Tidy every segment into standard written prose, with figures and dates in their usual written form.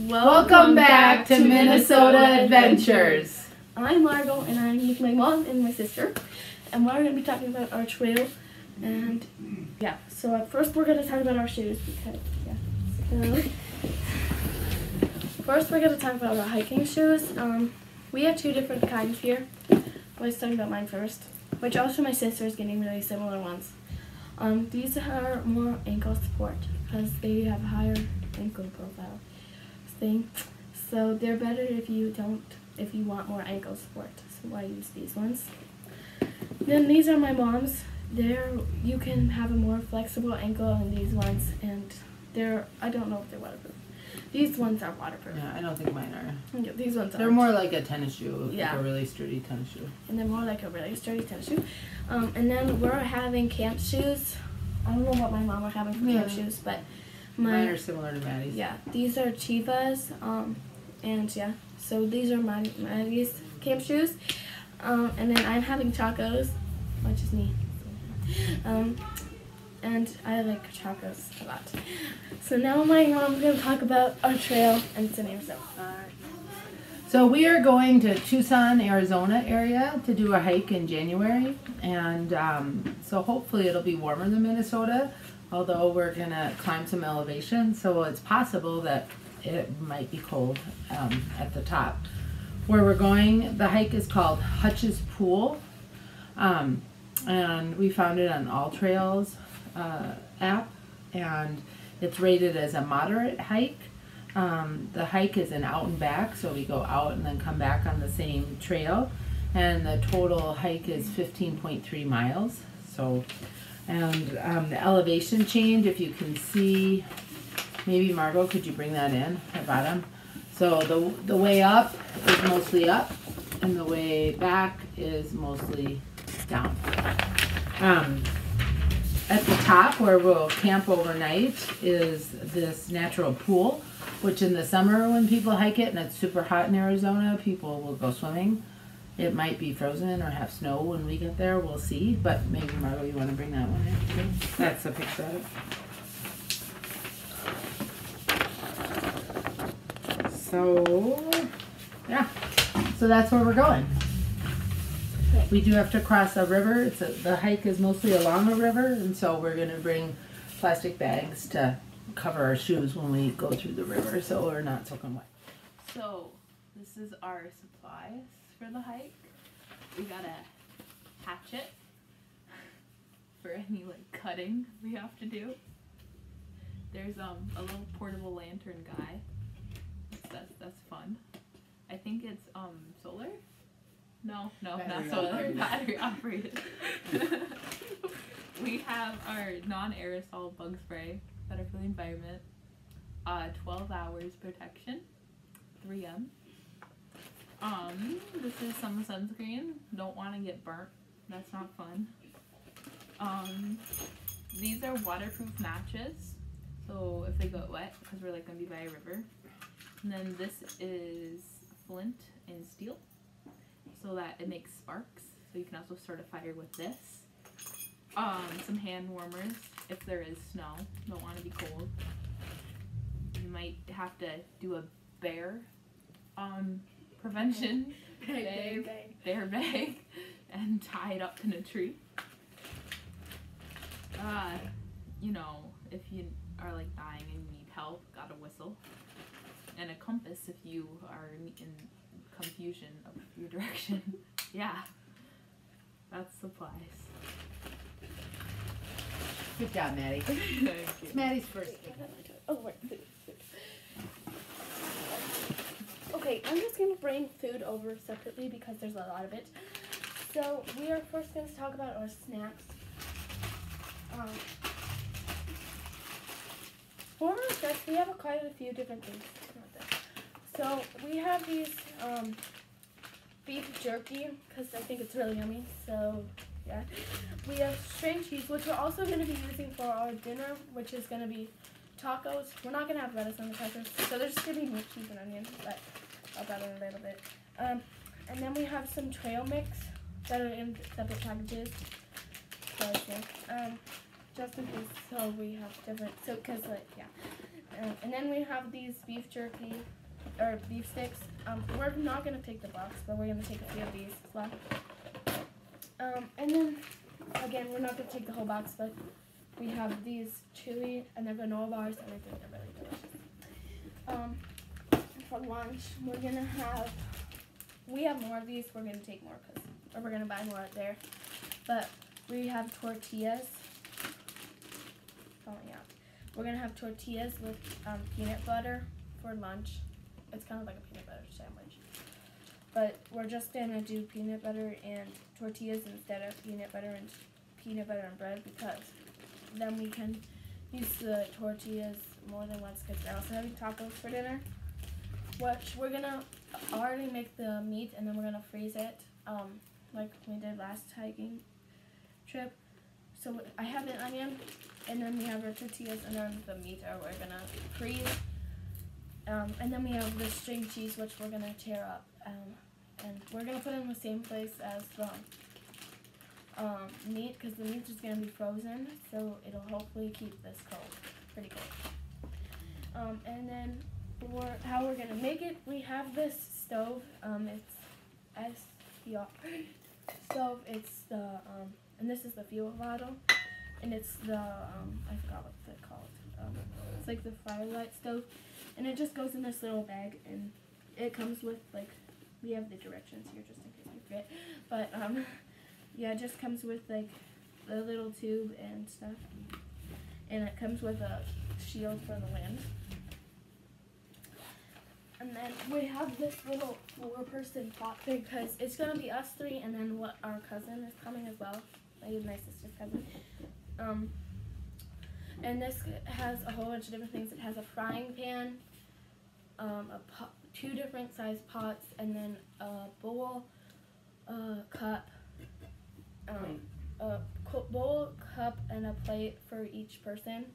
Welcome back to Minnesota Adventures. I'm Margot, and I'm with my mom and my sister, and we're going to be talking about our trail. And yeah, so at first we're going to talk about our shoes because so first we're going to talk about our hiking shoes. We have two different kinds here. I was talking about mine first, which also my sister is getting really similar ones. These are more ankle support because they have higher ankle profile thing. So they're better if you want more ankle support. So I use these ones. Then these are my mom's. You can have a more flexible ankle in these ones, and I don't know if they're waterproof. These ones are waterproof. Yeah, I don't think mine are. Yeah, these ones are. They're more like a tennis shoe, yeah, like a really sturdy tennis shoe. And they're more like a really sturdy tennis shoe. And then we're having camp shoes. I don't know what my mom are having for camp shoes, but mine are similar to Maddie's. Yeah, these are Chivas, and yeah, so these are Maddie's camp shoes. And then I'm having Chacos, which is me. And I like Chacos a lot. So now my mom's going to talk about our trail and Cindy herself. So we are going to Tucson, Arizona area to do a hike in January, and so hopefully it'll be warmer than Minnesota, although we're going to climb some elevation, so it's possible that it might be cold at the top. Where we're going, the hike is called Hutch's Pool, and we found it on All Trails app, and it's rated as a moderate hike. The hike is an out and back, so we go out and then come back on the same trail, and the total hike is 15.3 miles. So, and the elevation change, if you can see, maybe Margot, could you bring that in at bottom? So the way up is mostly up, and the way back is mostly down. At the top, where we'll camp overnight, is this natural pool, which in the summer when people hike it and it's super hot in Arizona, people will go swimming. It might be frozen or have snow when we get there, we'll see, but maybe Margot, you want to bring that one in too? That's a picture of it. So, yeah, so that's where we're going. We do have to cross a river. The hike is mostly along a river, and so we're going to bring plastic bags to cover our shoes when we go through the river, so we're not soaking wet. So this is our supplies for the hike. We got a hatchet for any cutting we have to do. There's a little portable lantern guy. That's fun. I think it's solar. No, not solar. Battery operated. We have our non-aerosol bug spray, better for the environment. 12 hours protection, 3M. This is some sunscreen. Don't want to get burnt. That's not fun. These are waterproof matches, so if they get wet, because we're gonna be by a river. And then this is flint and steel, so that it makes sparks. So you can also start a fire with this. Some hand warmers if there is snow. Don't want to be cold. You might have to do a bear prevention bear bag and tie it up in a tree. You know, if you are dying and you need help, got a whistle. And a compass if you are in confusion of your direction. Yeah, that's supplies. Good job, Maddie. It's Maddie's first. Oh, right, food. Okay, I'm just going to bring food over separately because there's a lot of it. So we are first going to talk about our snacks. For our snacks, we have quite a few different things. So we have these beef jerky because I think it's really yummy. So yeah, we have string cheese, which we're also going to be using for our dinner, which is going to be tacos. We're not going to have lettuce on the tacos, so there's just going to be meat, cheese, and onion, but I'll add it a little bit. And then we have some trail mix that are in separate packages. So yeah, just in case, so we have different. So because yeah. And then we have these beef jerky, or beef sticks. We're not going to take the box, but we're going to take a few of these as well. And then, again, we're not going to take the whole box, but we have these chili and they're granola bars, and I think they're really delicious. For lunch, we have more of these. We're going to take more, or we're going to buy more out there. But we have tortillas. Falling out. We're going to have tortillas with peanut butter for lunch. It's kind of like a peanut butter sandwich. But we're just going to do peanut butter and tortillas instead of peanut butter and bread, because then we can use the tortillas more than once, because we're also having tacos for dinner. Which we're going to already make the meat, and then we're going to freeze it like we did last hiking trip. So I have an onion, and then we have our tortillas, and then the meat we're going to freeze. And then we have the string cheese, which we're going to tear up. And we're going to put it in the same place as the meat, because the meat is going to be frozen, so it'll hopefully keep this cold, pretty cold. And then how we're going to make it, we have this stove. It's SPR stove. It's the, and this is the fuel bottle, and it's the, I forgot what it's called. It's like the Firelight stove, and it just goes in this little bag, and it comes with, like, we have the directions here just in case you forget, but yeah, it just comes with like the little tube and stuff, and it comes with a shield for the wind. And then we have this little 4-person pot thing, because it's gonna be us 3, and then our cousin is coming as well, my sister's cousin. And this has a whole bunch of different things. It has a frying pan, a 2 different sized pots, and then a bowl, a cup, bowl, cup, and a plate for each person,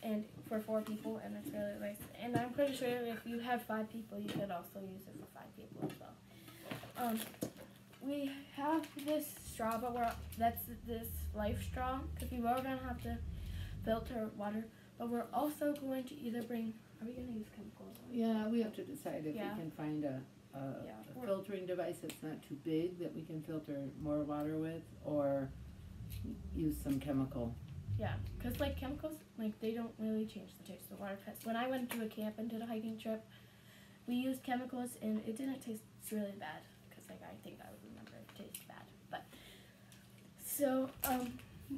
and for 4 people, and it's really nice. And I'm pretty sure if you have 5 people, you could also use it for 5 people as well. We have this straw, but that's this life straw, because we are going to have to filter water, but we're also going to either bring, are we going to use chemicals? Yeah, we have to decide if we Yeah. can find a filtering device that's not too big that we can filter more water with, or use some chemical. Yeah, because like chemicals, like they don't really change the taste of water. Because when I went to a camp and did a hiking trip, we used chemicals and it didn't taste really bad. Because like I think I would remember it tasted bad. But so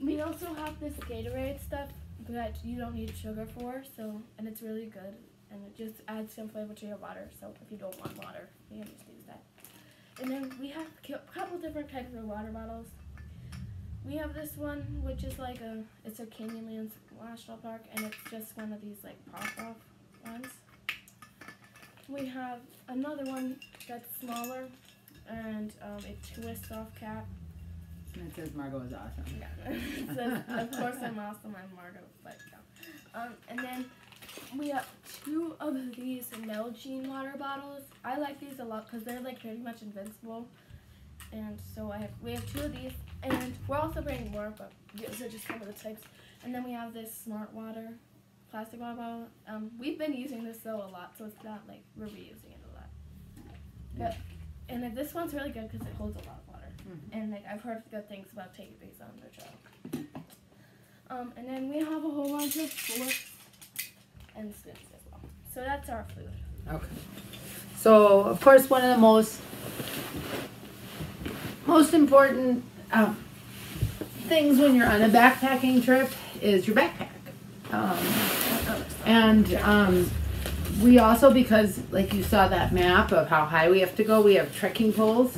we also have this Gatorade stuff that you don't need sugar for. So and it's really good, and it just adds some flavor to your water. So if you don't want water, you can just use that. And then we have a couple different types of water bottles. We have this one, which is like it's a Canyonlands National Park, and it's just one of these like pop-off ones. We have another one that's smaller, and it twists off cap. And it says Margot is awesome. Yeah, it says, of course I'm awesome, I'm Margot, but yeah. And then we have 2 of these Nalgene water bottles. I like these a lot because they're like pretty much invincible. And so we have 2 of these, and we're also bringing more, but these are just some of the types. And then we have this Smart Water plastic water bottle. We've been using this though a lot, so it's not like we're reusing it a lot. Yeah. And this one's really good because it holds a lot of water. Mm-hmm. And like I've heard good things about taking these on the trail. And then we have a whole bunch of forks and spoons as well. So that's our food. Okay. So of course one of the most important things when you're on a backpacking trip is your backpack. We also, because like you saw that map of how high we have to go, we have trekking poles,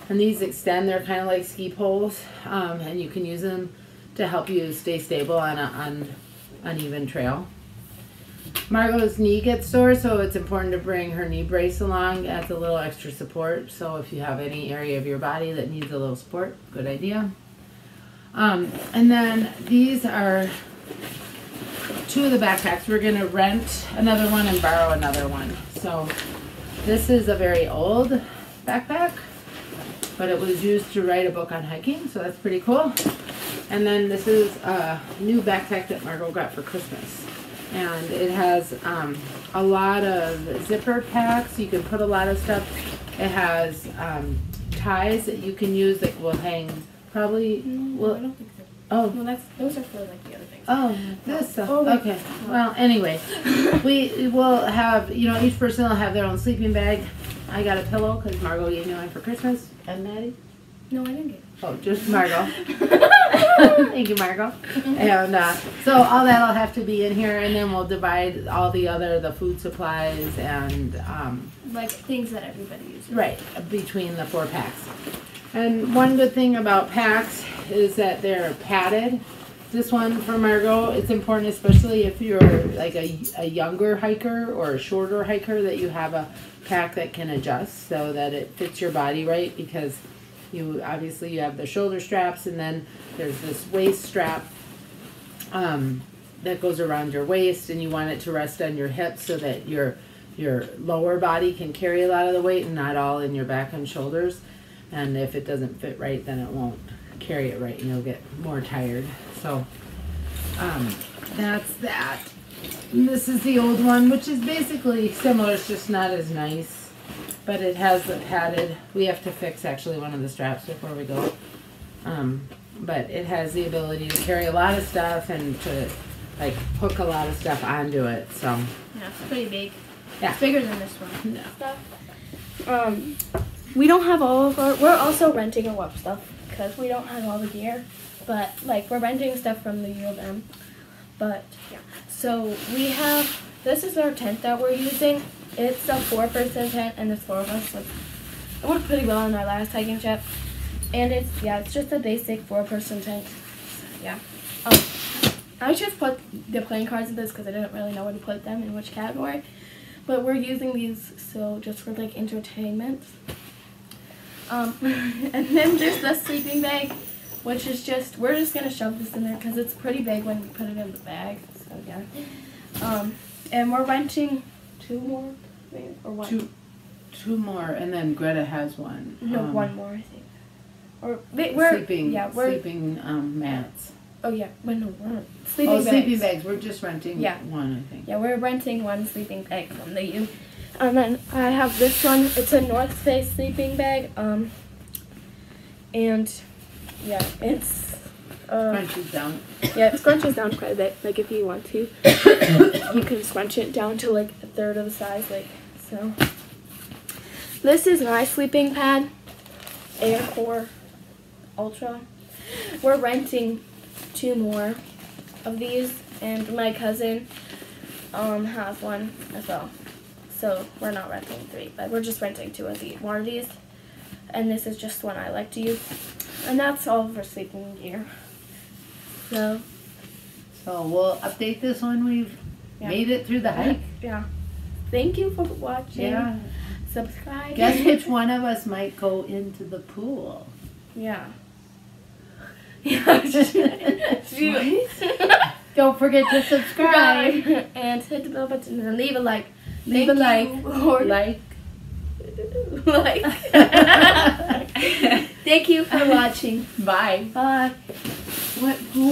and these extend. They're kind of like ski poles, and you can use them to help you stay stable on an uneven trail. Margot's knee gets sore, so it's important to bring her knee brace along. Adds a little extra support. So if you have any area of your body that needs a little support, good idea. And then these are 2 of the backpacks. We're going to rent another one and borrow another one. So this is a very old backpack, but it was used to write a book on hiking, so that's pretty cool. And then this is a new backpack that Margot got for Christmas. and it has a lot of zipper packs. You can put a lot of stuff. It has ties that you can use that will hang probably. No, I don't think so. Oh. Well, those are for like the other things. Oh, this stuff. Oh, wait. Okay. Well, anyway, we will have, each person will have their own sleeping bag. I got a pillow because Margot gave me one for Christmas. And Maddie? No, I didn't get it. Oh, just Margot. Thank you, Margot. And so all that'll have to be in here, and then we'll divide all the food supplies and Like things that everybody uses. right between the 4 packs. And one good thing about packs is that they're padded. This one for Margot, it's important, especially if you're like a younger hiker or a shorter hiker, that you have a pack that can adjust so that it fits your body right, because you have the shoulder straps, and then there's this waist strap that goes around your waist, and you want it to rest on your hips so that your lower body can carry a lot of the weight and not all in your back and shoulders. And if it doesn't fit right, then it won't carry it right, and you'll get more tired. So that's that. And this is the old one, which is basically similar. It's just not as nice, but it has the padded. We have to fix actually one of the straps before we go. But it has the ability to carry a lot of stuff and to like hook a lot of stuff onto it. So Yeah, it's pretty big. yeah, It's bigger than this one. no. We don't have all of our. We're also renting a lot of stuff because we don't have all the gear. But like we're renting stuff from the U of M. But yeah, so we have. This is our tent that we're using. It's a 4-person tent, and there's 4 of us. So it worked pretty well on our last hiking trip. And it's just a basic 4-person tent. Yeah. I just put the playing cards in this because I didn't really know where to put them in which category. But we're using these just for like entertainment. And then there's the sleeping bag, which is we're just gonna shove this in there because it's pretty big when you put it in the bag. So yeah. And we're renting 2 more, maybe, or 1. Two more, and then Greta has one. No, 1 more, I think. Or we're sleeping mats. Oh yeah, we're sleeping bags. Sleeping bags. We're just renting Yeah. one, I think. Yeah, we're renting 1 sleeping bag from the U. And then I have this one. It's a North Face sleeping bag. And yeah, it's Scrunches down. yeah, it scrunches down quite a bit. Like if you want to, you can scrunch it down to like 1/3 of the size, like so. This is my sleeping pad, Aircore Ultra. We're renting 2 more of these, and my cousin has one as well. So we're not renting 3, but we're just renting 2 of these, more of these. And this is just one I like to use. And that's all for sleeping gear. So we'll update this when we've made it through the hike. yeah. Thank you for watching. Yeah. Subscribe. Guess which one of us might go into the pool? Yeah. Yeah. Don't forget to subscribe. And hit the bell button and leave a like. Leave a like. Or like. Thank you for watching. Bye. Bye. What pool?